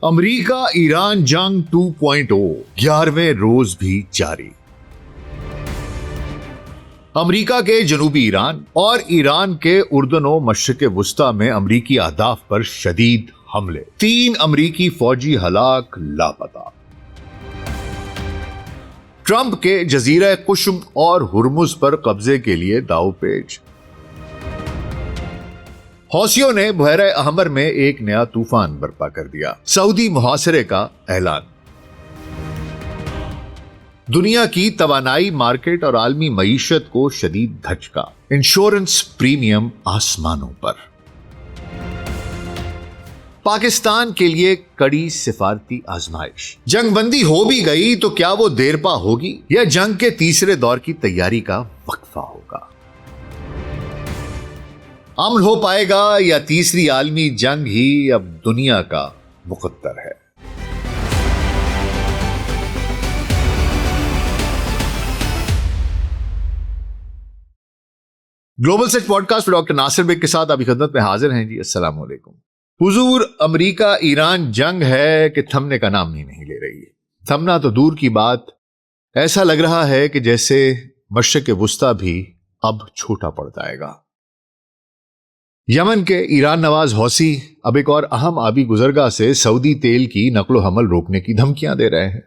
امریکہ ایران جنگ 2.0 11ویں روز بھی جاری۔ امریکہ کے جنوبی ایران اور ایران کے اردن و مشرق وسطی میں امریکی اہداف پر شدید حملے، 3 امریکی فوجی ہلاک، لاپتہ۔ ٹرمپ کے جزیرہ قشم اور ہرمز پر قبضے کے لیے داؤ پیچ۔ حوثیوں نے بحیرہ احمر میں ایک نیا طوفان برپا کر دیا، سعودی محاصرے کا اعلان۔ دنیا کی توانائی مارکیٹ اور عالمی معیشت کو شدید دھچکا، انشورنس پریمیم آسمانوں پر۔ پاکستان کے لیے کڑی سفارتی آزمائش، جنگ بندی ہو بھی گئی تو کیا وہ دیرپا ہوگی یا جنگ کے تیسرے دور کی تیاری کا وقفہ ہوگا؟ امن ہو پائے گا یا تیسری عالمی جنگ ہی اب دنیا کا مقدر ہے؟ گلوبل سچ پوڈ کاسٹ ڈاکٹر ناصر بیگ کے ساتھ ابھی خدمت میں حاضر ہیں جی۔ السلام علیکم حضور۔ امریکہ ایران جنگ ہے کہ تھمنے کا نام ہی نہیں لے رہی۔ تھمنا تو دور کی بات، ایسا لگ رہا ہے کہ جیسے مشرق وسطی بھی اب چھوٹا پڑ جائے گا۔ یمن کے ایران نواز حوثی اب ایک اور اہم آبی گزرگاہ سے سعودی تیل کی نقل و حمل روکنے کی دھمکیاں دے رہے ہیں۔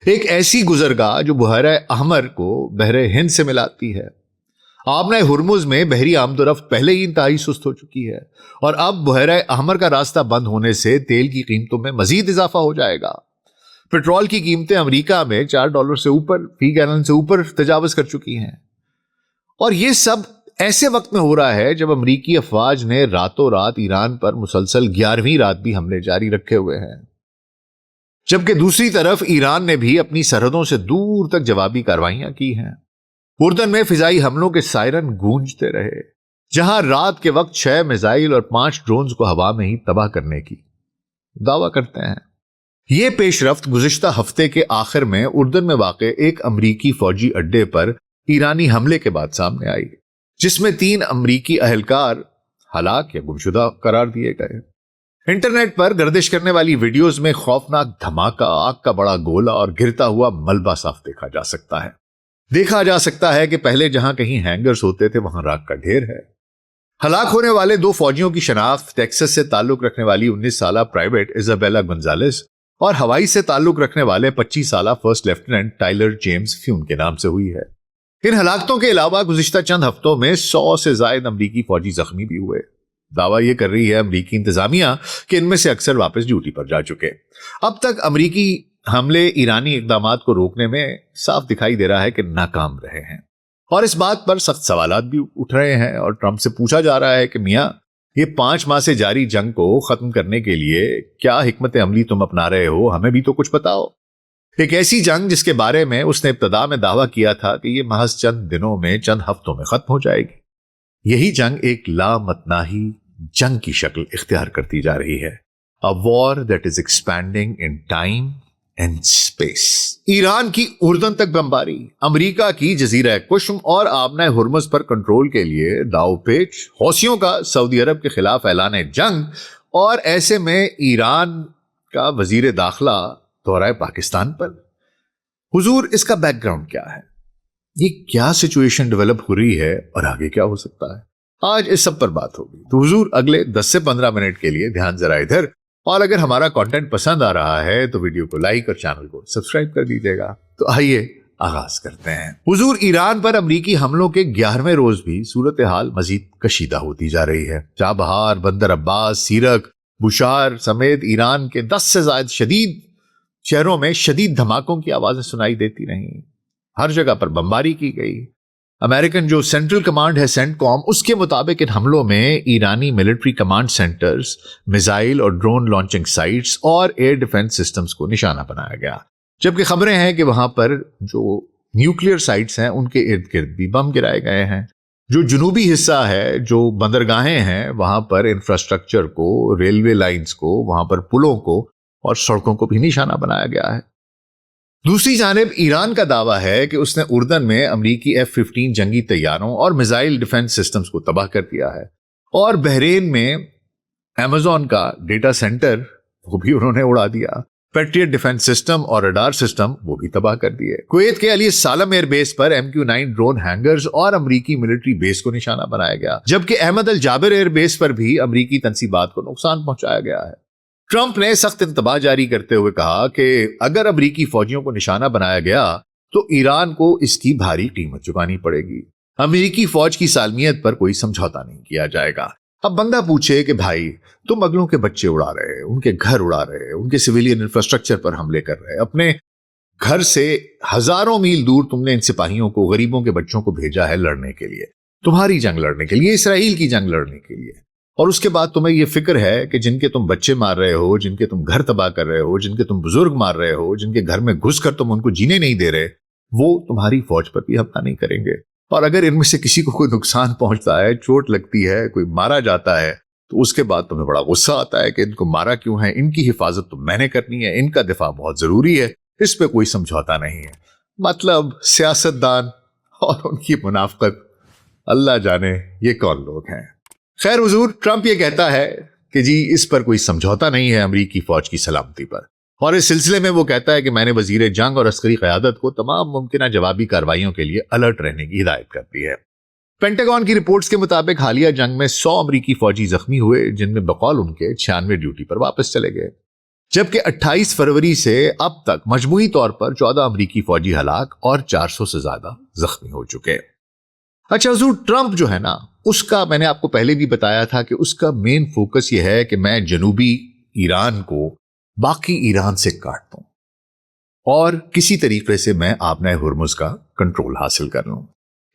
ایک ایسی گزرگاہ جو بحیرہ احمر کو بحر ہند سے ملاتی ہے۔ آبنہ ہرمز میں بحری آمد و رفت پہلے ہی انتہائی سست ہو چکی ہے، اور اب بحیرہ احمر کا راستہ بند ہونے سے تیل کی قیمتوں میں مزید اضافہ ہو جائے گا۔ پیٹرول کی قیمتیں امریکہ میں $4 سے اوپر فی گیلن سے اوپر تجاوز کر چکی ہیں، اور یہ سب ایسے وقت میں ہو رہا ہے جب امریکی افواج نے راتوں رات ایران پر مسلسل 11ویں رات بھی حملے جاری رکھے ہوئے ہیں، جبکہ دوسری طرف ایران نے بھی اپنی سرحدوں سے دور تک جوابی کارروائیاں کی ہیں۔ اردن میں فضائی حملوں کے سائرن گونجتے رہے، جہاں رات کے وقت 6 میزائل اور 5 ڈرونز کو ہوا میں ہی تباہ کرنے کی دعویٰ کرتے ہیں۔ یہ پیش رفت گزشتہ ہفتے کے آخر میں اردن میں واقع ایک امریکی فوجی اڈے پر ایرانی حملے کے بعد سامنے آئی، جس میں 3 امریکی اہلکار ہلاک یا گمشدہ قرار دیے گئے۔ انٹرنیٹ پر گردش کرنے والی ویڈیوز میں خوفناک دھماکہ، آگ کا بڑا گولہ اور گرتا ہوا ملبہ صاف دیکھا جا سکتا ہے۔ دیکھا جا سکتا ہے کہ پہلے جہاں کہیں ہینگرز ہوتے تھے وہاں راکھ کا ڈھیر ہے۔ ہلاک ہونے والے 2 فوجیوں کی شناخت ٹیکساس سے تعلق رکھنے والی 19 سالہ پرائیویٹ ایزابیلا گونزالز اور ہوائی سے تعلق رکھنے والے 25 سالہ فرسٹ لیفٹیننٹ ٹائلر جیمز فیون کے نام سے ہوئی ہے۔ ان ہلاکتوں کے علاوہ گزشتہ چند ہفتوں میں 100 سے زائد امریکی فوجی زخمی بھی ہوئے۔ دعویٰ یہ کر رہی ہے امریکی انتظامیہ کہ ان میں سے اکثر واپس ڈیوٹی پر جا چکے۔ اب تک امریکی حملے ایرانی اقدامات کو روکنے میں صاف دکھائی دے رہا ہے کہ ناکام رہے ہیں، اور اس بات پر سخت سوالات بھی اٹھ رہے ہیں، اور ٹرمپ سے پوچھا جا رہا ہے کہ میاں یہ 5 ماہ سے جاری جنگ کو ختم کرنے کے لیے کیا حکمت عملی تم اپنا رہے ہو؟ ہمیں بھی تو کچھ بتاؤ۔ ایک ایسی جنگ جس کے بارے میں اس نے ابتدا میں دعویٰ کیا تھا کہ یہ محض چند دنوں میں، چند ہفتوں میں ختم ہو جائے گی۔ یہی جنگ ایک لامتناہی جنگ کی شکل اختیار کرتی جا رہی ہے۔ A war that is expanding in time and space۔ Iran کی اردن تک بمباری، امریکہ کی جزیرہ قشم اور آبنہ ہرمز پر کنٹرول کے لیے داؤ پیچ، حوثیوں کا سعودی عرب کے خلاف اعلان جنگ، اور ایسے میں ایران کا وزیر داخلہ دورہ پاکستان پر۔ حضور اس کا بیک گراؤنڈ کیا ہے؟ یہ کیا سچویشن ڈیولپ ہو رہی ہے اور آگے کیا ہو سکتا ہے؟ آج اس سب پر بات ہوگی، تو حضور اگلے 10 سے 15 منٹ کے لیے دھیان ذرا ادھر، اور اگر ہمارا کانٹینٹ پسند آ رہا ہے تو ویڈیو کو لائک اور چینل کو سبسکرائب کر دیجیے گا۔ تو آئیے آغاز کرتے ہیں۔ حضور ایران پر امریکی حملوں کے 11ویں روز بھی صورتحال مزید کشیدہ ہوتی جا رہی ہے۔ چابہار، بندر عباس، سیرک، بشار سمیت ایران کے 10 سے زائد شدید شہروں میں شدید دھماکوں کی آوازیں سنائی دیتی رہیں۔ ہر جگہ پر بمباری کی گئی۔ امریکن جو سینٹرل کمانڈ ہے سینٹ کام، اس کے مطابق ان حملوں میں ایرانی ملٹری کمانڈ سینٹرز، میزائل اور ڈرون لانچنگ سائٹس اور ایئر ڈیفنس سسٹمز کو نشانہ بنایا گیا، جبکہ خبریں ہیں کہ وہاں پر جو نیوکلیئر سائٹس ہیں ان کے ارد گرد بھی بم گرائے گئے ہیں۔ جو جنوبی حصہ ہے، جو بندرگاہیں ہیں، وہاں پر انفراسٹرکچر کو، ریلوے لائنز کو، وہاں پر پلوں کو اور سڑکوں کو بھی نشانہ بنایا گیا ہے۔ دوسری جانب ایران کا دعویٰ ہے کہ اس نے اردن میں امریکی F-15 جنگی طیاروں اور میزائل ڈیفنس سسٹمز کو تباہ کر دیا ہے، اور بحرین میں ایمیزون کا ڈیٹا سینٹر وہ بھی انہوں نے اڑا دیا. پیٹریٹ ڈیفنس سسٹم اور رڈار سسٹم وہ بھی تباہ کر دیے. کویت کے علی سالم ایئر بیس پر MQ-9 ڈرون ہینگرز اور امریکی ملٹری بیس کو نشانہ بنایا گیا, جبکہ احمد الجابر ایئر بیس پر بھی امریکی تنصیبات کو نقصان پہنچایا گیا ہے. ٹرمپ نے سخت انتباہ جاری کرتے ہوئے کہا کہ اگر امریکی فوجیوں کو نشانہ بنایا گیا تو ایران کو اس کی بھاری قیمت چکانی پڑے گی. امریکی فوج کی سالمیت پر کوئی سمجھوتا نہیں کیا جائے گا. اب بندہ پوچھے کہ بھائی تم اگلوں کے بچے اڑا رہے, ان کے گھر اڑا رہے, ان کے سویلین انفراسٹرکچر پر حملے کر رہے, اپنے گھر سے ہزاروں میل دور تم نے ان سپاہیوں کو, غریبوں کے بچوں کو بھیجا ہے لڑنے کے لیے, تمہاری جنگ لڑنے کے لیے, اسرائیل کی جنگ لڑنے کے لیے, اور اس کے بعد تمہیں یہ فکر ہے کہ جن کے تم بچے مار رہے ہو, جن کے تم گھر تباہ کر رہے ہو, جن کے تم بزرگ مار رہے ہو, جن کے گھر میں گھس کر تم ان کو جینے نہیں دے رہے, وہ تمہاری فوج پر بھی حملہ نہیں کریں گے. اور اگر ان میں سے کسی کو کوئی نقصان پہنچتا ہے, چوٹ لگتی ہے, کوئی مارا جاتا ہے, تو اس کے بعد تمہیں بڑا غصہ آتا ہے کہ ان کو مارا کیوں ہے, ان کی حفاظت تو میں نے کرنی ہے, ان کا دفاع بہت ضروری ہے, اس پہ کوئی سمجھوتا نہیں ہے. مطلب سیاستدان اور ان کی منافقت, اللہ جانے یہ کون لوگ ہیں. خیر حضور, ٹرمپ یہ کہتا ہے کہ جی اس پر کوئی سمجھوتا نہیں ہے امریکی فوج کی سلامتی پر, اور اس سلسلے میں وہ کہتا ہے کہ میں نے وزیر جنگ اور عسکری قیادت کو تمام ممکنہ جوابی کارروائیوں کے لیے الرٹ رہنے کی ہدایت کر دی ہے. پینٹاگون کی رپورٹس کے مطابق حالیہ جنگ میں 100 امریکی فوجی زخمی ہوئے, جن میں بقول ان کے 96 ڈیوٹی پر واپس چلے گئے, جبکہ 28 فروری سے اب تک مجموعی طور پر 14 امریکی فوجی ہلاک اور 400 سے زیادہ زخمی ہو چکے. اچھا حضور, ٹرمپ جو ہے نا, اس کا میں نے آپ کو پہلے بھی بتایا تھا کہ اس کا مین فوکس یہ ہے کہ میں جنوبی ایران کو باقی ایران سے کاٹ دوں اور کسی طریقے سے میں آبنائے ہرمز کا کنٹرول حاصل کر لوں.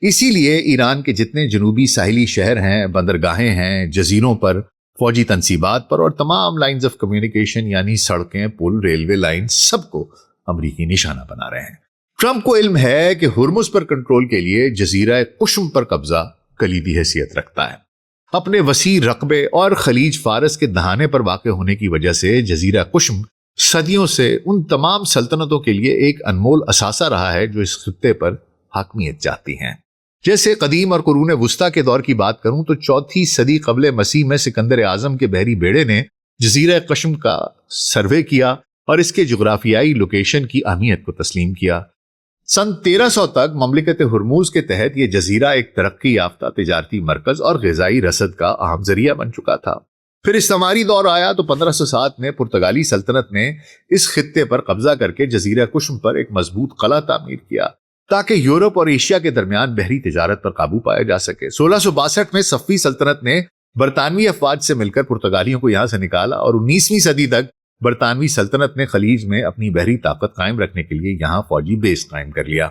اسی لیے ایران کے جتنے جنوبی ساحلی شہر ہیں, بندرگاہیں ہیں, جزیروں پر, فوجی تنصیبات پر اور تمام لائنز آف کمیونیکیشن یعنی سڑکیں, پل, ریلوے لائن, سب کو امریکی نشانہ بنا رہے ہیں. ٹرمپ کو علم ہے کہ ہرمز پر کنٹرول کے لیے جزیرہ قشم پر قبضہ کلیدی حیثیت رکھتا ہے. اپنے وسیع رقبے اور خلیج فارس کے دہانے پر واقع ہونے کی وجہ سے جزیرہ قشم صدیوں سے ان تمام سلطنتوں کے لیے ایک انمول اثاثہ رہا ہے جو اس خطے پر حاکمیت چاہتی ہیں. جیسے قدیم اور قرون وسطیٰ کے دور کی بات کروں تو 4 صدی قبل مسیح میں سکندر اعظم کے بحری بیڑے نے جزیرہ قشم کا سروے کیا اور اس کے جغرافیائی لوکیشن کی اہمیت کو تسلیم کیا. سن 1300 تک مملکت ہرموز کے تحت یہ جزیرہ ایک ترقی یافتہ تجارتی مرکز اور غذائی رسد کا اہم ذریعہ بن چکا تھا. پھر استعماری دور آیا تو 1507 میں پرتگالی سلطنت نے اس خطے پر قبضہ کر کے جزیرہ قشم پر ایک مضبوط قلعہ تعمیر کیا تاکہ یورپ اور ایشیا کے درمیان بحری تجارت پر قابو پایا جا سکے. 1662 میں صفوی سلطنت نے برطانوی افواج سے مل کر پرتگالیوں کو یہاں سے نکالا اور 19ویں صدی تک برطانوی سلطنت نے خلیج میں اپنی بحری طاقت قائم رکھنے کے لیے یہاں فوجی بیس قائم کر لیا.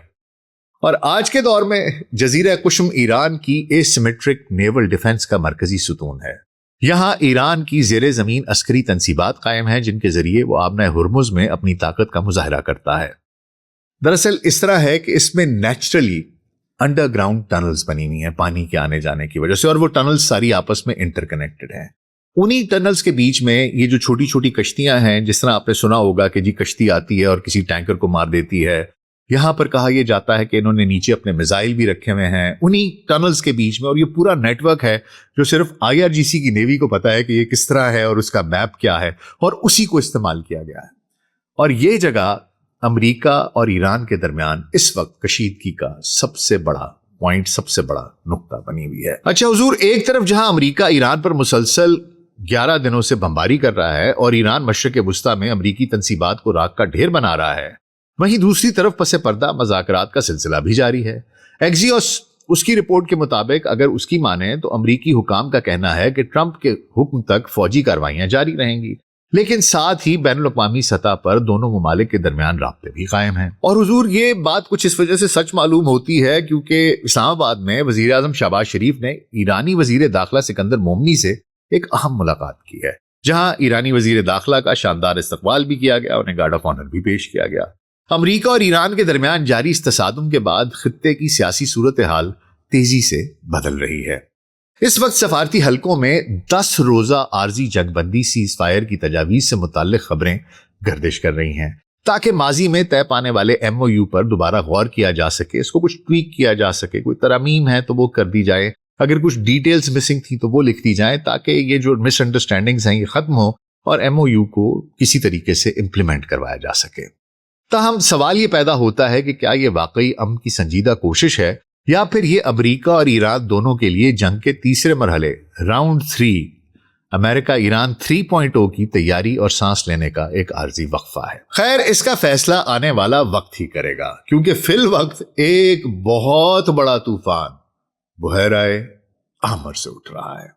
اور آج کے دور میں جزیرہ قشم ایران کی ایسیمیٹرک نیول ڈیفنس کا مرکزی ستون ہے. یہاں ایران کی زیر زمین عسکری تنصیبات قائم ہیں جن کے ذریعے وہ آبنائے ہرمز میں اپنی طاقت کا مظاہرہ کرتا ہے. دراصل اس طرح ہے کہ اس میں نیچرلی انڈر گراؤنڈ ٹنلز بنی ہوئی ہیں پانی کے آنے جانے کی وجہ سے, اور وہ ٹنلز ساری آپس میں انٹر کنیکٹڈ ہیں. انہی ٹنلز کے بیچ میں یہ جو چھوٹی چھوٹی کشتیاں ہیں, جس طرح آپ نے سنا ہوگا کہ جی کشتی آتی ہے اور کسی ٹینکر کو مار دیتی ہے, یہاں پر کہا یہ جاتا ہے کہ انہوں نے نیچے اپنے میزائل بھی رکھے ہوئے ہیں انہی ٹنلز کے بیچ میں, اور یہ پورا نیٹ ورک ہے جو صرف IRGC کی نیوی کو پتا ہے کہ یہ کس طرح ہے اور اس کا میپ کیا ہے, اور اسی کو استعمال کیا گیا ہے. اور یہ جگہ امریکہ اور ایران کے درمیان اس وقت کشیدگی کا سب سے بڑا پوائنٹ, سب سے بڑا نقطہ بنی ہوئی ہے. اچھا حضور, ایک طرف جہاں امریکہ ایران پر مسلسل 11 دنوں سے بمباری کر رہا ہے اور ایران مشرق وسطیٰ میں امریکی تنصیبات کو راکھ کا ڈھیر بنا رہا ہے, وہیں دوسری طرف پس پردہ مذاکرات کا سلسلہ بھی جاری ہے. ایکزیوس اس کی رپورٹ کے مطابق اگر اس کی مانیں تو امریکی حکام کا کہنا ہے کہ ٹرمپ کے حکم تک فوجی کارروائیاں جاری رہیں گی, لیکن ساتھ ہی بین الاقوامی سطح پر دونوں ممالک کے درمیان رابطے بھی قائم ہیں. اور حضور یہ بات کچھ اس وجہ سے سچ معلوم ہوتی ہے کیونکہ اسلام آباد میں وزیر اعظم شہباز شریف نے ایرانی وزیر داخلہ سکندر مومنی سے ایک اہم ملاقات کی ہے, جہاں ایرانی وزیر داخلہ کا شاندار استقبال بھی کیا گیا, انہیں گارڈ آف آنر بھی پیش کیا گیا. امریکہ اور ایران کے درمیان جاری اس تصادم کے بعد خطے کی سیاسی صورتحال تیزی سے بدل رہی ہے. اس وقت سفارتی حلقوں میں 10 روزہ عارضی جنگ بندی سیز فائر کی تجاویز سے متعلق خبریں گردش کر رہی ہیں تاکہ ماضی میں طے پانے والے MOU پر دوبارہ غور کیا جا سکے, اس کو کچھ ٹویک کیا جا سکے, کوئی ترامیم ہے تو وہ کر دی جائے, اگر کچھ ڈیٹیلز مسنگ تھی تو وہ لکھ دی جائیں تاکہ یہ جو مس انڈرسٹینڈنگز ہیں یہ ختم ہو اور MOU کو کسی طریقے سے امپلیمنٹ کروایا جا سکے۔ تاہم سوال یہ پیدا ہوتا ہے کہ کیا یہ واقعی امن کی سنجیدہ کوشش ہے یا پھر یہ امریکہ اور ایران دونوں کے لیے جنگ کے تیسرے مرحلے راؤنڈ 3 امریکہ ایران 3.0 کی تیاری اور سانس لینے کا ایک عارضی وقفہ ہے۔ خیر، اس کا فیصلہ آنے والا وقت ہی کرے گا، کیونکہ فی الوقت ایک بہت بڑا طوفان بحیرہ احمر سے اٹھ رہا ہے۔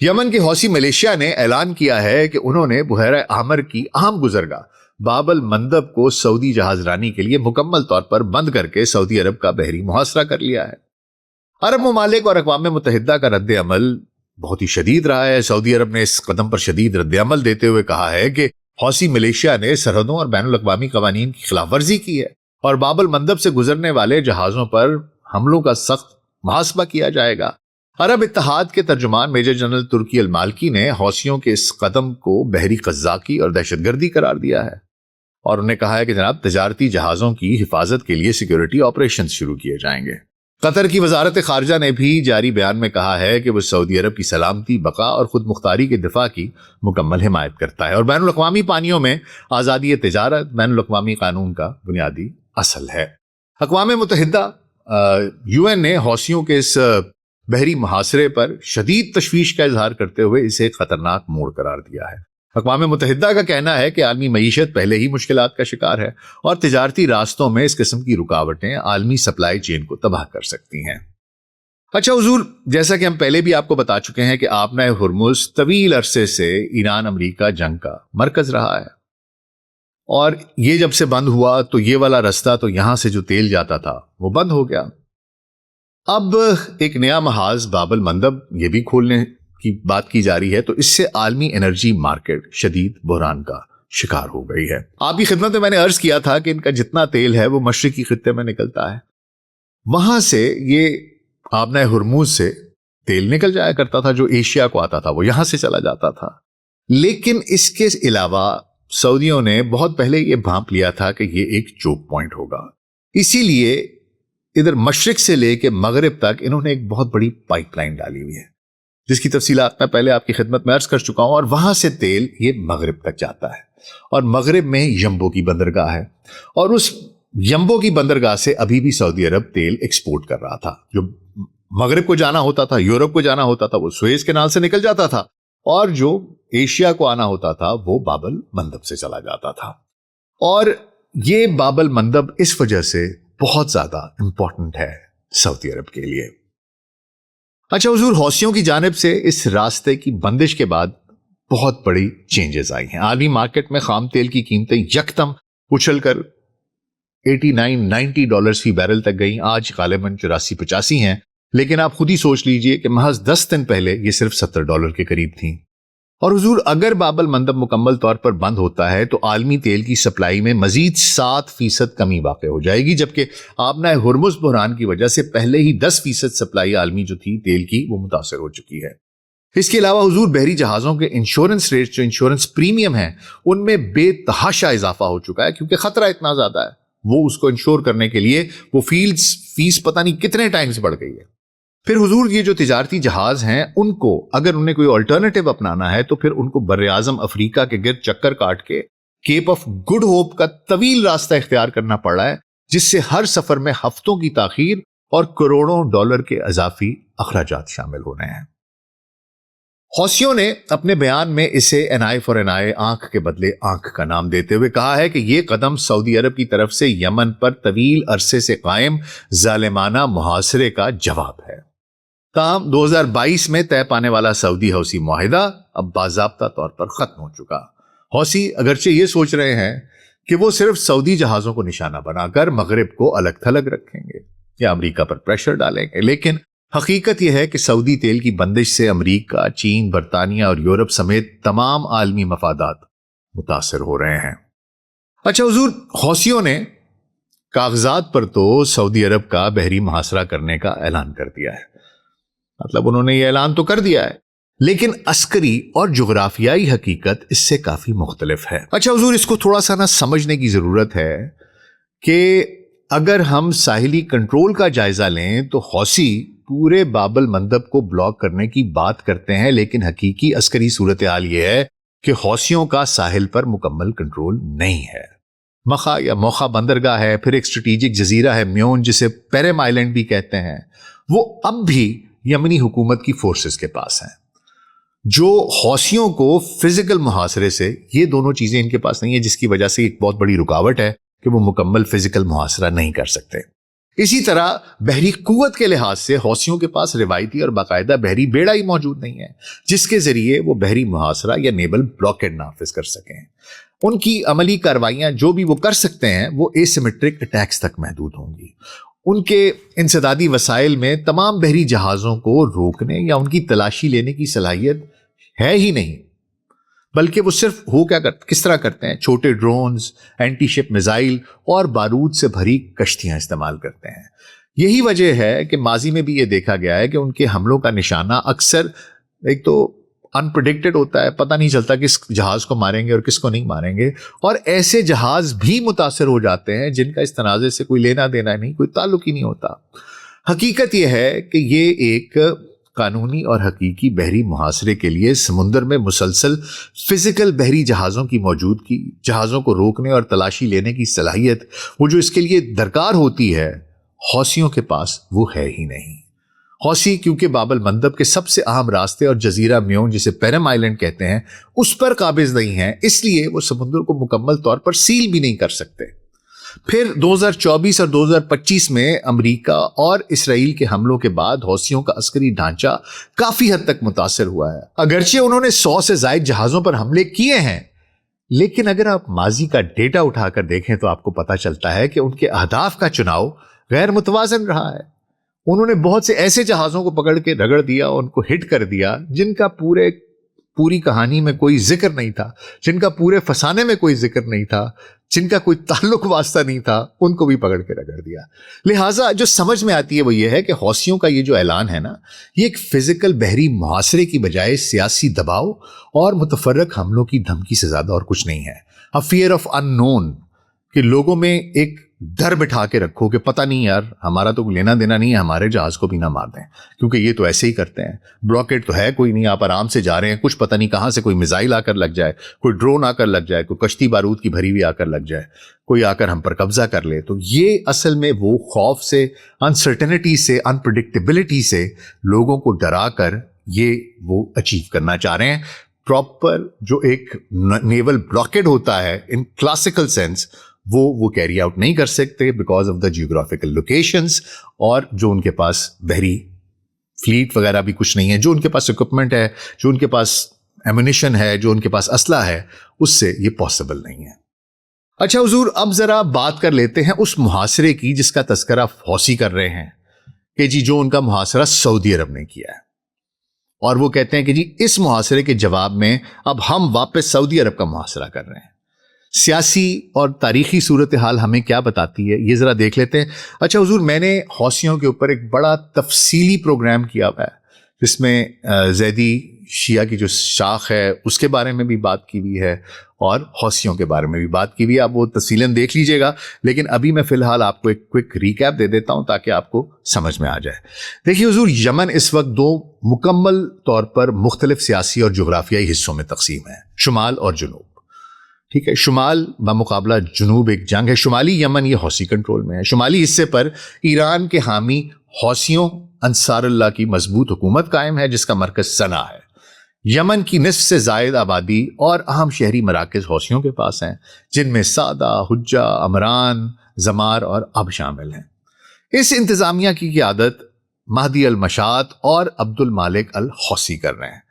یمن کے حوثی ملیشیا نے اعلان کیا ہے کہ انہوں نے بحیرہ احمر کی اہم گزرگاہ باب المندب کو سعودی جہاز رانی کے لیے مکمل طور پر بند کر کے سعودی عرب کا بحری محاصرہ کر لیا ہے۔ عرب ممالک اور اقوام متحدہ کا رد عمل بہت ہی شدید رہا ہے۔ سعودی عرب نے اس قدم پر شدید رد عمل دیتے ہوئے کہا ہے کہ حوثی ملیشیا نے سرحدوں اور بین الاقوامی قوانین کی خلاف ورزی کی ہے اور باب المندب سے گزرنے والے جہازوں پر حملوں کا سخت محاسبہ کیا جائے گا۔ عرب اتحاد کے ترجمان میجر جنرل ترکی المالکی نے حوثیوں کے اس قدم کو بحری قزاقی اور دہشت گردی قرار دیا ہے اور انہیں کہا ہے کہ جناب تجارتی جہازوں کی حفاظت کے لیے سیکیورٹی آپریشنز شروع کیے جائیں گے۔ قطر کی وزارت خارجہ نے بھی جاری بیان میں کہا ہے کہ وہ سعودی عرب کی سلامتی، بقا اور خود مختاری کے دفاع کی مکمل حمایت کرتا ہے اور بین الاقوامی پانیوں میں آزادی تجارت بین الاقوامی قانون کا بنیادی اصل ہے۔ اقوام متحدہ UN نے حوثیوں کے اس بحری محاصرے پر شدید تشویش کا اظہار کرتے ہوئے اسے خطرناک موڑ قرار دیا ہے۔ اقوام متحدہ کا کہنا ہے کہ عالمی معیشت پہلے ہی مشکلات کا شکار ہے اور تجارتی راستوں میں اس قسم کی رکاوٹیں عالمی سپلائی چین کو تباہ کر سکتی ہیں۔ اچھا حضور، جیسا کہ ہم پہلے بھی آپ کو بتا چکے ہیں کہ آبنہ ہرمز طویل عرصے سے ایران امریکہ جنگ کا مرکز رہا ہے اور یہ جب سے بند ہوا تو یہ والا رستہ تو یہاں سے جو تیل جاتا تھا وہ بند ہو گیا۔ اب ایک نیا محاذ باب المندب یہ بھی کھولنے کی بات کی جا رہی ہے، تو اس سے عالمی انرجی مارکیٹ شدید بحران کا شکار ہو گئی ہے۔ آپ کی خدمت میں میں نے عرض کیا تھا کہ ان کا جتنا تیل ہے وہ مشرقی خطے میں نکلتا ہے، وہاں سے یہ آبنہ ہرمز سے تیل نکل جایا کرتا تھا، جو ایشیا کو آتا تھا وہ یہاں سے چلا جاتا تھا۔ لیکن اس کے علاوہ سعودیوں نے بہت پہلے یہ بھانپ لیا تھا کہ یہ ایک چوک پوائنٹ ہوگا، اسی لیے ادھر مشرق سے لے کے مغرب تک انہوں نے ایک بہت بڑی پائپ لائن ڈالی ہوئی ہے، جس کی تفصیلات میں پہلے آپ کی خدمت میں عرض کر چکا ہوں، اور وہاں سے تیل یہ مغرب تک جاتا ہے اور مغرب میں یمبو کی بندرگاہ ہے اور اس یمبو کی بندرگاہ سے ابھی بھی سعودی عرب تیل ایکسپورٹ کر رہا تھا۔ جو مغرب کو جانا ہوتا تھا، یورپ کو جانا ہوتا تھا، وہ سویز کینال سے نکل جاتا تھا اور جو ایشیا کو آنا ہوتا تھا وہ باب المندب سے چلا جاتا تھا۔ اور یہ باب المندب اس وجہ سے بہت زیادہ امپورٹنٹ ہے سعودی عرب کے لیے۔ اچھا حضور، حوثیوں کی جانب سے اس راستے کی بندش کے بعد بہت بڑی چینجز آئی ہیں۔ عالمی مارکیٹ میں خام تیل کی قیمتیں یکدم اچھل کر $89-90 فی بیرل تک گئیں، آج غالباً 84-85 ہیں، لیکن آپ خود ہی سوچ لیجئے کہ محض 10 دن پہلے یہ صرف $70 کے قریب تھیں۔ اور حضور، اگر باب المندب مکمل طور پر بند ہوتا ہے تو عالمی تیل کی سپلائی میں مزید 7% کمی واقع ہو جائے گی، جبکہ آبنہ ہرمز بحران کی وجہ سے پہلے ہی 10% سپلائی عالمی جو تھی تیل کی وہ متاثر ہو چکی ہے۔ اس کے علاوہ حضور، بحری جہازوں کے انشورنس ریٹ، جو انشورنس پریمیم ہیں، ان میں بے تحاشا اضافہ ہو چکا ہے، کیونکہ خطرہ اتنا زیادہ ہے، وہ اس کو انشور کرنے کے لیے وہ فیس پتہ نہیں کتنے ٹائمز بڑھ گئی ہے۔ پھر حضور، یہ جو تجارتی جہاز ہیں ان کو اگر انہیں کوئی الٹرنیٹو اپنانا ہے تو پھر ان کو بر اعظم افریقہ کے گرد چکر کاٹ کے کیپ آف گڈ ہوپ کا طویل راستہ اختیار کرنا پڑ رہا ہے، جس سے ہر سفر میں ہفتوں کی تاخیر اور کروڑوں ڈالر کے اضافی اخراجات شامل ہو رہے ہیں۔ حوثیوں نے اپنے بیان میں اسے an eye for an eye، آنکھ کے بدلے آنکھ کا نام دیتے ہوئے کہا ہے کہ یہ قدم سعودی عرب کی طرف سے یمن پر طویل عرصے سے قائم ظالمانہ محاصرے کا جواب ہے۔ تاہم 2022 میں طے پانے والا سعودی حوثی معاہدہ اب باضابطہ طور پر ختم ہو چکا۔ حوثی اگرچہ یہ سوچ رہے ہیں کہ وہ صرف سعودی جہازوں کو نشانہ بنا کر مغرب کو الگ تھلگ رکھیں گے یا امریکہ پر پریشر ڈالیں گے، لیکن حقیقت یہ ہے کہ سعودی تیل کی بندش سے امریکہ، چین، برطانیہ اور یورپ سمیت تمام عالمی مفادات متاثر ہو رہے ہیں۔ اچھا حضور، حوثیوں نے کاغذات پر تو سعودی عرب کا بحری محاصرہ کرنے کا اعلان کر دیا ہے، مطلب انہوں نے یہ اعلان تو کر دیا ہے، لیکن عسکری اور جغرافیائی حقیقت اس سے کافی مختلف ہے۔ اچھا حضور، اس کو تھوڑا سا نہ سمجھنے کی ضرورت ہے کہ اگر ہم ساحلی کنٹرول کا جائزہ لیں تو حوثی پورے باب المندب کو بلاک کرنے کی بات کرتے ہیں، لیکن حقیقی عسکری صورتحال یہ ہے کہ حوثیوں کا ساحل پر مکمل کنٹرول نہیں ہے. مخا یا موخا بندرگاہ ہے، پھر ایک اسٹریٹجک جزیرہ ہے میون جسے پیرم آئلینڈ بھی کہتے ہیں، وہ اب بھی یمنی حکومت کی فورسز کے پاس ہیں. جو حوثیوں کو فزیکل محاصرے سے، یہ دونوں چیزیں ان کے پاس نہیں ہیں، جس کی وجہ سے ایک بہت بڑی رکاوٹ ہے کہ وہ مکمل فزیکل محاصرہ نہیں کر سکتے. اسی طرح بحری قوت کے لحاظ سے حوثیوں کے پاس روایتی اور باقاعدہ بحری بیڑا ہی موجود نہیں ہے جس کے ذریعے وہ بحری محاصرہ یا نیول بلاکیڈ نافذ کر سکیں. ان کی عملی کارروائیاں جو بھی وہ کر سکتے ہیں وہ اے سیمیٹرک اٹیکس تک محدود ہوں گی. ان کے انسدادی وسائل میں تمام بحری جہازوں کو روکنے یا ان کی تلاشی لینے کی صلاحیت ہے ہی نہیں، بلکہ وہ صرف کس طرح کرتے ہیں، چھوٹے ڈرونز، اینٹی شپ میزائل اور بارود سے بھری کشتیاں استعمال کرتے ہیں. یہی وجہ ہے کہ ماضی میں بھی یہ دیکھا گیا ہے کہ ان کے حملوں کا نشانہ اکثر ایک تو انپریڈکٹڈ ہوتا ہے، پتہ نہیں چلتا کس جہاز کو ماریں گے اور کس کو نہیں ماریں گے، اور ایسے جہاز بھی متاثر ہو جاتے ہیں جن کا اس تنازع سے کوئی لینا دینا نہیں، کوئی تعلق ہی نہیں ہوتا. حقیقت یہ ہے کہ یہ ایک قانونی اور حقیقی بحری محاصرے کے لیے سمندر میں مسلسل فزیکل بحری جہازوں کی موجودگی، جہازوں کو روکنے اور تلاشی لینے کی صلاحیت، وہ جو اس کے لیے درکار ہوتی ہے، حوثیوں کے پاس وہ ہے ہی نہیں. حوثی کیونکہ باب المندب کے سب سے اہم راستے اور جزیرہ میون جسے پیرم آئلینڈ کہتے ہیں اس پر قابض نہیں ہیں، اس لیے وہ سمندر کو مکمل طور پر سیل بھی نہیں کر سکتے. پھر 2024 اور 2025 میں امریکہ اور اسرائیل کے حملوں کے بعد حوثیوں کا عسکری ڈھانچہ کافی حد تک متاثر ہوا ہے. اگرچہ انہوں نے 100 سے زائد جہازوں پر حملے کیے ہیں، لیکن اگر آپ ماضی کا ڈیٹا اٹھا کر دیکھیں تو آپ کو پتہ چلتا ہے کہ ان کے اہداف کا چناؤ غیر متوازن رہا ہے. انہوں نے بہت سے ایسے جہازوں کو پکڑ کے رگڑ دیا، ان کو ہٹ کر دیا جن کا پوری کہانی میں کوئی ذکر نہیں تھا، جن کا پورے فسانے میں کوئی ذکر نہیں تھا، جن کا کوئی تعلق واسطہ نہیں تھا، ان کو بھی پکڑ کے رگڑ دیا. لہٰذا جو سمجھ میں آتی ہے وہ یہ ہے کہ حوثیوں کا یہ جو اعلان ہے نا، یہ ایک فزیکل بحری محاصرے کی بجائے سیاسی دباؤ اور متفرق حملوں کی دھمکی سے زیادہ اور کچھ نہیں ہے. فیئر آف ان نون، کہ لوگوں میں ایک ڈر بٹھا کے رکھو کہ پتہ نہیں یار، ہمارا تو لینا دینا نہیں ہے، ہمارے جہاز کو بھی نہ مار دیں کیونکہ یہ تو ایسے ہی کرتے ہیں، بلاکیڈ تو ہے کوئی نہیں، آپ آرام سے جا رہے ہیں، کچھ پتہ نہیں کہاں سے کوئی میزائل آ کر لگ جائے، کوئی ڈرون آ کر لگ جائے، کوئی کشتی بارود کی بھری ہوئی آ کر لگ جائے، کوئی آ کر ہم پر قبضہ کر لے. تو یہ اصل میں وہ خوف سے، انسرٹنٹی سے، انپریڈکٹیبلٹی سے لوگوں کو ڈرا کر یہ وہ اچیو کرنا چاہ رہے ہیں. پراپر جو ایک نیول بلاکیڈ ہوتا ہے ان کلاسیکل سینس، وہ کیری آؤٹ نہیں کر سکتے because of the geographical locations, اور جو ان کے پاس بحری فلیٹ وغیرہ بھی کچھ نہیں ہے، جو ان کے پاس اکوپمنٹ ہے، جو ان کے پاس ایمونیشن ہے، جو ان کے پاس اسلحہ ہے، اس سے یہ پاسبل نہیں ہے. اچھا حضور، اب ذرا بات کر لیتے ہیں اس محاصرے کی جس کا تذکرہ حوثی کر رہے ہیں کہ جی جو ان کا محاصرہ سعودی عرب نے کیا ہے، اور وہ کہتے ہیں کہ جی اس محاصرے کے جواب میں اب ہم واپس سعودی عرب کا محاصرہ کر رہے ہیں. سیاسی اور تاریخی صورتحال ہمیں کیا بتاتی ہے یہ ذرا دیکھ لیتے ہیں. اچھا حضور، میں نے حوثیوں کے اوپر ایک بڑا تفصیلی پروگرام کیا ہوا ہے جس میں زیدی شیعہ کی جو شاخ ہے اس کے بارے میں بھی بات کی ہوئی ہے اور حوثیوں کے بارے میں بھی بات کی ہوئی ہے. آپ وہ تفصیلاً دیکھ لیجئے گا، لیکن ابھی میں فی الحال آپ کو ایک کوئک ریکیپ دے دیتا ہوں تاکہ آپ کو سمجھ میں آ جائے. دیکھیے حضور، یمن اس وقت دو مکمل طور پر مختلف سیاسی اور جغرافیائی حصوں میں تقسیم ہے، شمال اور جنوب. ٹھیک ہے، شمال بمقابلہ جنوب ایک جنگ ہے. شمالی یمن یہ حوثی کنٹرول میں ہے. شمالی حصے پر ایران کے حامی حوثیوں انصار اللہ کی مضبوط حکومت قائم ہے جس کا مرکز صنع ہے. یمن کی نصف سے زائد آبادی اور اہم شہری مراکز حوثیوں کے پاس ہیں، جن میں سعدہ، حجہ، عمران، زمار اور اب شامل ہیں. اس انتظامیہ کی قیادت مہدی المشات اور عبد المالک الحوثی کر رہے ہیں.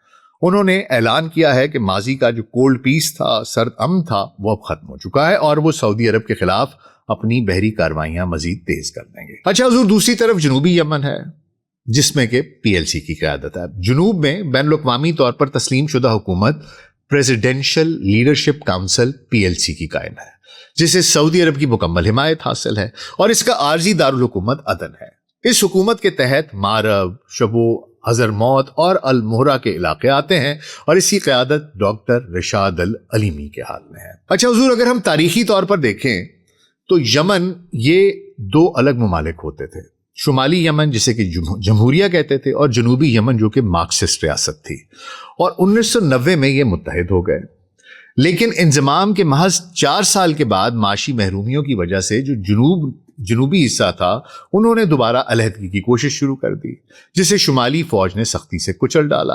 انہوں نے اعلان کیا ہے کہ ماضی کا جو کولڈ پیس تھا، سرد امن تھا، وہ اب ختم ہو چکا ہے اور وہ سعودی عرب کے خلاف اپنی بحری کارروائیاں مزید تیز کر دیں گے. اچھا حضور، دوسری طرف جنوبی یمن ہے جس میں کہ PLC کی قیادت ہے. جنوب میں بین الاقوامی طور پر تسلیم شدہ حکومت پریزیڈینشل لیڈرشپ کونسل PLC کی قائم ہے جسے سعودی عرب کی مکمل حمایت حاصل ہے، اور اس کا عارضی دارالحکومت عدن ہے. اس حکومت کے تحت مارب، شبو، حضرموت اور المہرہ کے علاقے آتے ہیں اور اس کی قیادت ڈاکٹر رشاد العلیمی کے ہاتھ میں ہے. اچھا حضور، اگر ہم تاریخی طور پر دیکھیں تو یمن یہ دو الگ ممالک ہوتے تھے. شمالی یمن جسے کہ جمہوریہ کہتے تھے، اور جنوبی یمن جو کہ مارکسسٹ ریاست تھی، اور 1990 میں یہ متحد ہو گئے. لیکن انضمام کے محض 4 سال کے بعد معاشی محرومیوں کی وجہ سے جو جنوبی حصہ تھا انہوں نے دوبارہ علیحدگی کی کوشش شروع کر دی، جسے شمالی فوج نے سختی سے کچل ڈالا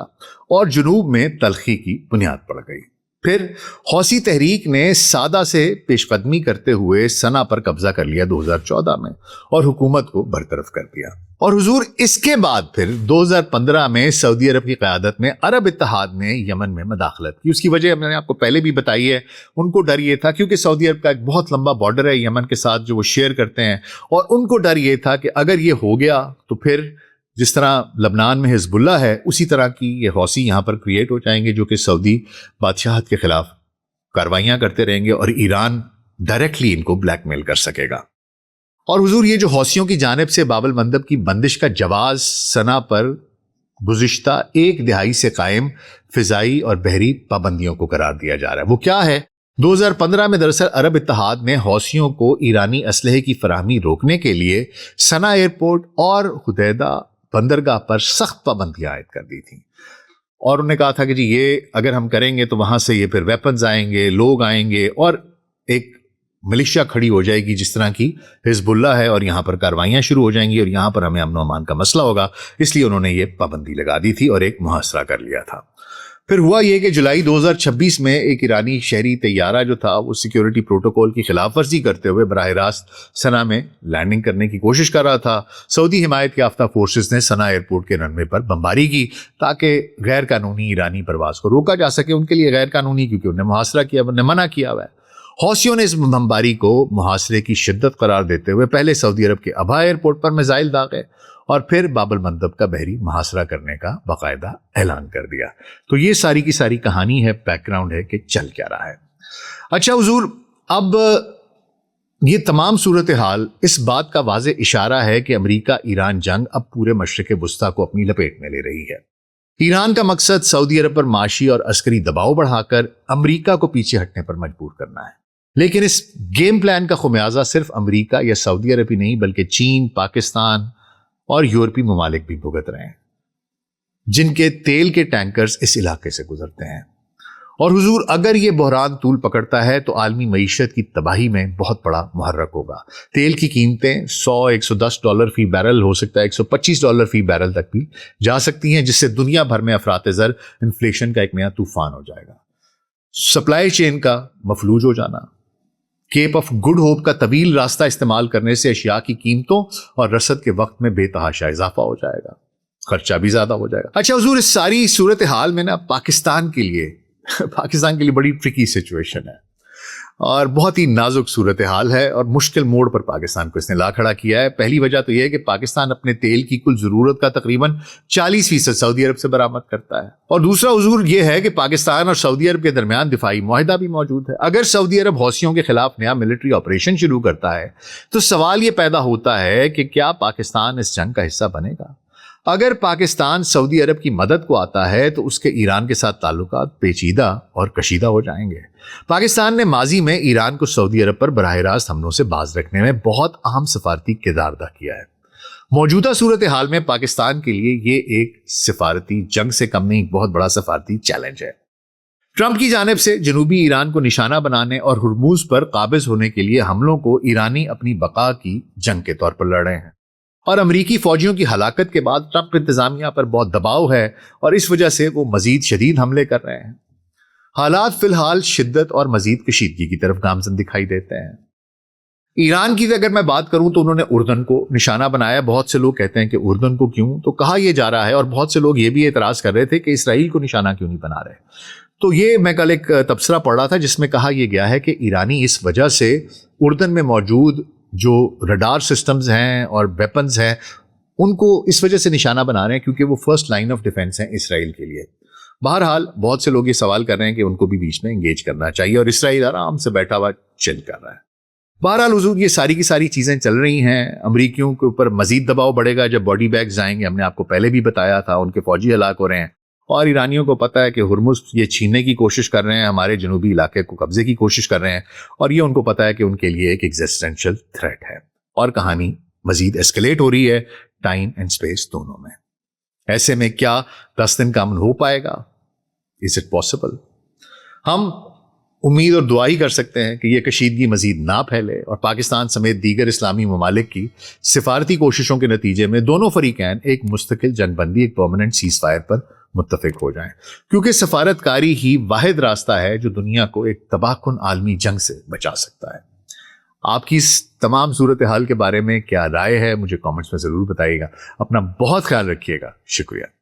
اور جنوب میں تلخی کی بنیاد پڑ گئی۔ پھر حوثی تحریک نے سادہ سے پیش قدمی کرتے ہوئے سنا پر قبضہ کر لیا 2014 میں اور حکومت کو برطرف کر دیا۔ اور حضور اس کے بعد پھر 2015 میں سعودی عرب کی قیادت میں عرب اتحاد نے یمن میں مداخلت کی۔ اس کی وجہ میں نے آپ کو پہلے بھی بتائی ہے، ان کو ڈر یہ تھا کیونکہ سعودی عرب کا ایک بہت لمبا بارڈر ہے یمن کے ساتھ جو وہ شیئر کرتے ہیں، اور ان کو ڈر یہ تھا کہ اگر یہ ہو گیا تو پھر جس طرح لبنان میں حزب اللہ ہے اسی طرح کی یہ حوثی یہاں پر کریٹ ہو جائیں گے جو کہ سعودی بادشاہت کے خلاف کاروائیاں کرتے رہیں گے اور ایران ڈائریکٹلی ان کو بلیک میل کر سکے گا۔ اور حضور یہ جو حوثیوں کی جانب سے باب المندب کی بندش کا جواز سنا پر گزشتہ 1 دہائی سے قائم فضائی اور بحری پابندیوں کو قرار دیا جا رہا ہے۔ وہ کیا ہے؟ 2015 میں دراصل عرب اتحاد نے حوثیوں کو ایرانی اسلحے کی فراہمی روکنے کے لیے سنا ایئرپورٹ اور حدیدہ بندرگاہ پر سخت پابندیاں عائد کر دی تھیں، اور انہوں نے کہا تھا کہ جی یہ اگر ہم کریں گے تو وہاں سے یہ پھر ویپنز آئیں گے، لوگ آئیں گے اور ایک ملیشیا کھڑی ہو جائے گی جس طرح کی حزب اللہ ہے، اور یہاں پر کاروائیاں شروع ہو جائیں گی اور یہاں پر ہمیں امن و امان کا مسئلہ ہوگا۔ اس لیے انہوں نے یہ پابندی لگا دی تھی اور ایک محاصرہ کر لیا تھا۔ پھر ہوا یہ کہ جولائی 2026 میں ایک ایرانی شہری طیارہ جو تھا وہ سیکیورٹی پروٹوکول کی خلاف ورزی کرتے ہوئے براہ راست سنا میں لینڈنگ کرنے کی کوشش کر رہا تھا۔ سعودی حمایت یافتہ فورسز نے سنا ایئرپورٹ کے رن وے پر بمباری کی تاکہ غیر قانونی ایرانی پرواز کو روکا جا سکے۔ ان کے لیے غیر قانونی کیونکہ انہوں نے محاصرہ کیا، انہوں نے منع کیا ہوا ہے۔ حوثیوں نے اس بمباری کو محاصرے کی شدت قرار دیتے ہوئے پہلے سعودی عرب کے ابھا ایئرپورٹ پر میزائل داغے اور پھر باب المندب کا بحری محاصرہ کرنے کا باقاعدہ اعلان کر دیا۔ تو یہ ساری کی ساری کہانی ہے، بیک گراؤنڈ ہے کہ چل کیا رہا ہے۔ اچھا حضور، اب یہ تمام صورتحال اس بات کا واضح اشارہ ہے کہ امریکہ ایران جنگ اب پورے مشرق وسطیٰ کو اپنی لپیٹ میں لے رہی ہے۔ ایران کا مقصد سعودی عرب پر معاشی اور عسکری دباؤ بڑھا کر امریکہ کو پیچھے ہٹنے پر مجبور کرنا ہے، لیکن اس گیم پلان کا خمیازہ صرف امریکہ یا سعودی عرب ہی نہیں بلکہ چین، پاکستان اور یورپی ممالک بھی بھگت رہے ہیں جن کے تیل کے ٹینکرز اس علاقے سے گزرتے ہیں۔ اور حضور اگر یہ بحران طول پکڑتا ہے تو عالمی معیشت کی تباہی میں بہت بڑا محرک ہوگا۔ تیل کی قیمتیں $100-110 فی بیرل، ہو سکتا ہے $125 فی بیرل تک بھی جا سکتی ہیں، جس سے دنیا بھر میں افراط زر انفلیشن کا ایک نیا طوفان ہو جائے گا۔ سپلائی چین کا مفلوج ہو جانا، کیپ آف گڈ ہوپ کا طویل راستہ استعمال کرنے سے اشیاء کی قیمتوں اور رسد کے وقت میں بے تحاشا اضافہ ہو جائے گا، خرچہ بھی زیادہ ہو جائے گا۔ اچھا حضور، اس ساری صورتحال میں نا پاکستان کے لیے بڑی ٹرکی سچویشن ہے اور بہت ہی نازک صورتحال ہے اور مشکل موڑ پر پاکستان کو اس نے لا کھڑا کیا ہے۔ پہلی وجہ تو یہ ہے کہ پاکستان اپنے تیل کی کل ضرورت کا تقریباً 40% سعودی عرب سے برآمد کرتا ہے، اور دوسرا حضور یہ ہے کہ پاکستان اور سعودی عرب کے درمیان دفاعی معاہدہ بھی موجود ہے۔ اگر سعودی عرب حوثیوں کے خلاف نیا ملٹری آپریشن شروع کرتا ہے تو سوال یہ پیدا ہوتا ہے کہ کیا پاکستان اس جنگ کا حصہ بنے گا؟ اگر پاکستان سعودی عرب کی مدد کو آتا ہے تو اس کے ایران کے ساتھ تعلقات پیچیدہ اور کشیدہ ہو جائیں گے۔ پاکستان نے ماضی میں ایران کو سعودی عرب پر براہ راست حملوں سے باز رکھنے میں بہت اہم سفارتی کردار ادا کیا ہے۔ موجودہ صورتحال میں پاکستان کے لیے یہ ایک سفارتی جنگ سے کم نہیں، بہت بڑا سفارتی چیلنج ہے۔ ٹرمپ کی جانب سے جنوبی ایران کو نشانہ بنانے اور ہرموز پر قابض ہونے کے لیے حملوں کو ایرانی اپنی بقا کی جنگ کے طور پر لڑ رہے ہیں، اور امریکی فوجیوں کی ہلاکت کے بعد ٹرمپ انتظامیہ پر بہت دباؤ ہے اور اس وجہ سے وہ مزید شدید حملے کر رہے ہیں۔ حالات فی الحال شدت اور مزید کشیدگی کی طرف گامزن دکھائی دیتے ہیں۔ ایران کی اگر میں بات کروں تو انہوں نے اردن کو نشانہ بنایا۔ بہت سے لوگ کہتے ہیں کہ اردن کو کیوں، تو کہا یہ جا رہا ہے، اور بہت سے لوگ یہ بھی اعتراض کر رہے تھے کہ اسرائیل کو نشانہ کیوں نہیں بنا رہے۔ تو یہ میں کل ایک تبصرہ پڑھ رہا تھا جس میں کہا یہ گیا ہے کہ ایرانی اس وجہ سے اردن میں موجود جو رڈار سسٹمز ہیں اور ویپنز ہیں ان کو اس وجہ سے نشانہ بنا رہے ہیں کیونکہ وہ فرسٹ لائن آف ڈیفنس ہیں اسرائیل کے لیے۔ بہرحال بہت سے لوگ یہ سوال کر رہے ہیں کہ ان کو بھی بیچ میں انگیج کرنا چاہیے، اور اسرائیل آرام سے بیٹھا ہوا چل کر رہا ہے۔ بہرحال حضور یہ ساری کی ساری چیزیں چل رہی ہیں۔ امریکیوں کے اوپر مزید دباؤ بڑھے گا جب باڈی بیگز آئیں گے، ہم نے آپ کو پہلے بھی بتایا تھا، ان کے فوجی ہلاک ہو رہے ہیں، اور ایرانیوں کو پتہ ہے کہ ہرمز یہ چھیننے کی کوشش کر رہے ہیں، ہمارے جنوبی علاقے کو قبضے کی کوشش کر رہے ہیں، اور یہ ان کو پتہ ہے کہ ان کے لیے ایک ایگزسٹینشل تھریٹ ہے، اور کہانی مزید ایسکلیٹ ہو رہی ہے ٹائم اینڈ اسپیس دونوں میں۔ ایسے میں کیا 10 دن کا امن ہو پائے گا؟ Is it possible? ہم امید اور دعا ہی کر سکتے ہیں کہ یہ کشیدگی مزید نہ پھیلے اور پاکستان سمیت دیگر اسلامی ممالک کی سفارتی کوششوں کے نتیجے میں دونوں فریقین ایک مستقل جنگ بندی، ایک پرماننٹ سیز فائر پر متفق ہو جائیں، کیونکہ سفارت کاری ہی واحد راستہ ہے جو دنیا کو ایک تباہ کن عالمی جنگ سے بچا سکتا ہے۔ آپ کی اس تمام صورتحال کے بارے میں کیا رائے ہے مجھے کامنٹس میں ضرور بتائیے گا۔ اپنا بہت خیال رکھیے گا، شکریہ۔